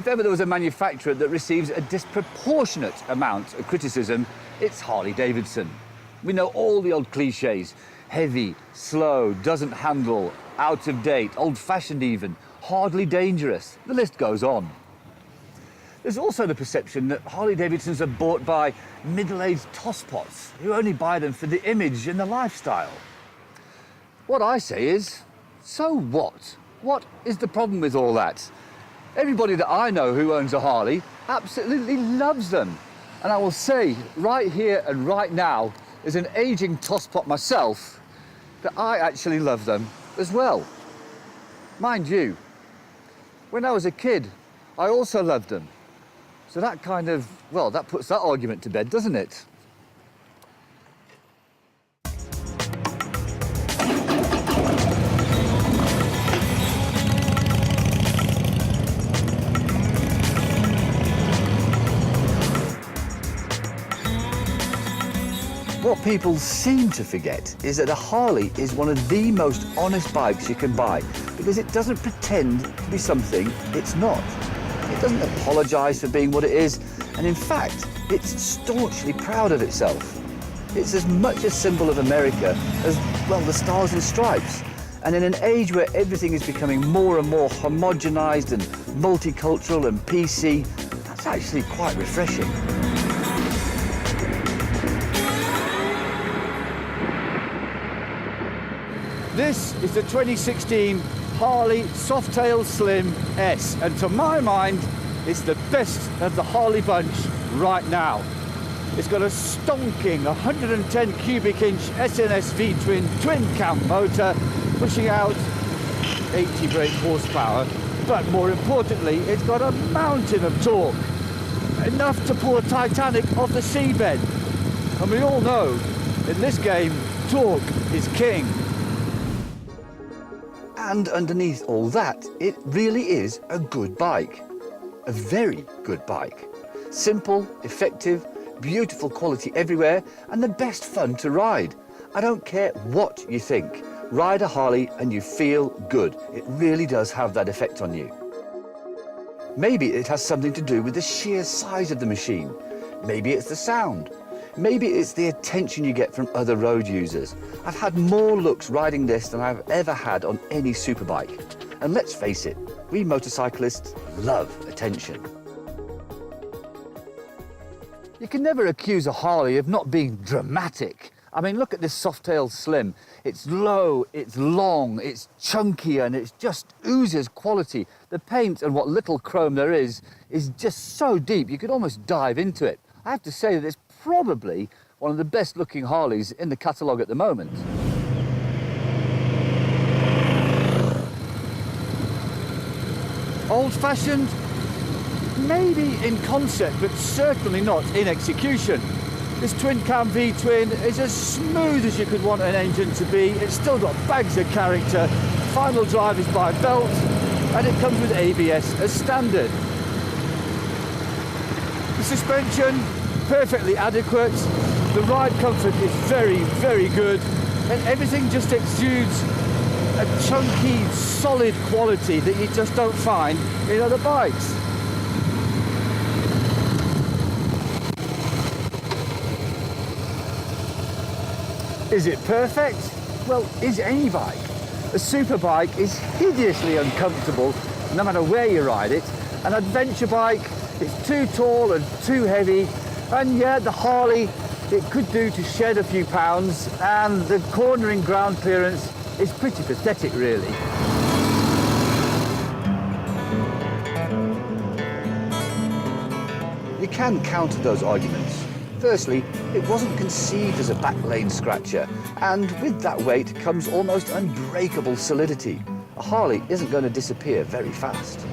If ever there was a manufacturer that receives a disproportionate amount of criticism, it's Harley Davidson. We know all the old cliches: heavy, slow, doesn't handle, out of date, old-fashioned even, hardly dangerous. The list goes on. There's also the perception that Harley Davidsons are bought by middle-aged tosspots who only buy them for the image and the lifestyle. What I say is, so what? What is the problem with all that? Everybody that I know who owns a Harley absolutely loves them. And I will say right here and right now, as an aging tosspot myself, that I actually love them as well. Mind you, when I was a kid, I also loved them. So that kind of, well, that puts that argument to bed, doesn't it? What people seem to forget is that a Harley is one of the most honest bikes you can buy, because it doesn't pretend to be something it's not. It doesn't apologise for being what it is, and in fact, it's staunchly proud of itself. It's as much a symbol of America as, well, the Stars and Stripes. And in an age where everything is becoming more and more homogenised and multicultural and PC, that's actually quite refreshing. This is the 2016 Harley Softail Slim S, and to my mind, it's the best of the Harley bunch right now. It's got a stonking 110 cubic inch SNS V-twin twin-cam motor, pushing out 80 brake horsepower, but more importantly, it's got a mountain of torque, enough to pull a Titanic off the seabed. And we all know, in this game, torque is king. And underneath all that, it really is a good bike. A very good bike. Simple, effective, beautiful quality everywhere, and the best fun to ride. I don't care what you think. Ride a Harley and you feel good. It really does have that effect on you. Maybe it has something to do with the sheer size of the machine. Maybe it's the sound. Maybe it's the attention you get from other road users. I've had more looks riding this than I've ever had on any superbike. And let's face it, we motorcyclists love attention. You can never accuse a Harley of not being dramatic. I mean, look at this Softail Slim. It's low, it's long, it's chunky, and it just oozes quality. The paint and what little chrome there is just so deep, you could almost dive into it. I have to say that it's probably one of the best looking Harleys in the catalogue at the moment. Old-fashioned? Maybe in concept, but certainly not in execution. This twin-cam V-twin is as smooth as you could want an engine to be. It's still got bags of character. Final drive is by belt, and it comes with ABS as standard. The suspension, perfectly adequate. The ride comfort is very, very good, and everything just exudes a chunky, solid quality that you just don't find in other bikes. Is it perfect? Well, is any bike? A superbike is hideously uncomfortable no matter where you ride it. An adventure bike, it's too tall and too heavy. And yeah, the Harley, it could do to shed a few pounds, and the cornering ground clearance is pretty pathetic, really. You can counter those arguments. Firstly, it wasn't conceived as a back lane scratcher, and with that weight comes almost unbreakable solidity. A Harley isn't going to disappear very fast.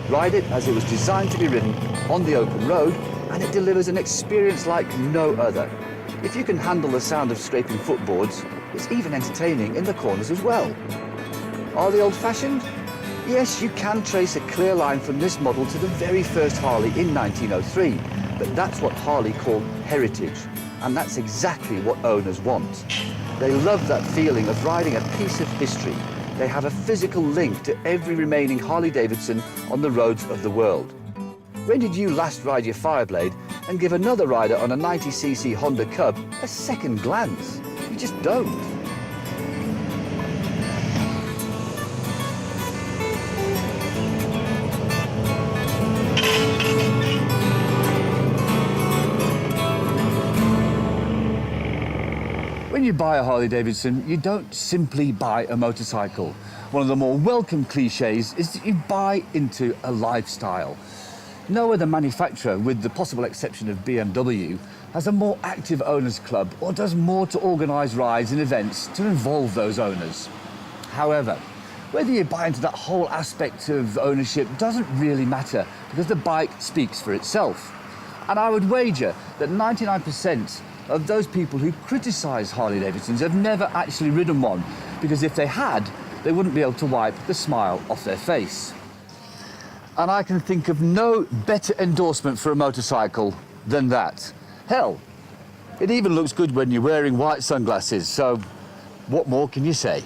Ride it as it was designed to be ridden on the open road, and it delivers an experience like no other. If you can handle the sound of scraping footboards, it's even entertaining in the corners as well. Are they old-fashioned? Yes, you can trace a clear line from this model to the very first Harley in 1903, but that's what Harley called heritage, and that's exactly what owners want. They love that feeling of riding a piece of history. They have a physical link to every remaining Harley Davidson on the roads of the world. When did you last ride your Fireblade and give another rider on a 90cc Honda Cub a second glance? You just don't. When you buy a Harley Davidson, you don't simply buy a motorcycle. One of the more welcome cliches is that you buy into a lifestyle. No other manufacturer, with the possible exception of BMW, has a more active owners club or does more to organise rides and events to involve those owners. However, whether you buy into that whole aspect of ownership doesn't really matter because the bike speaks for itself. And I would wager that 99% of those people who criticise Harley Davidsons have never actually ridden one, because if they had, they wouldn't be able to wipe the smile off their face. And I can think of no better endorsement for a motorcycle than that. Hell, it even looks good when you're wearing white sunglasses, so what more can you say?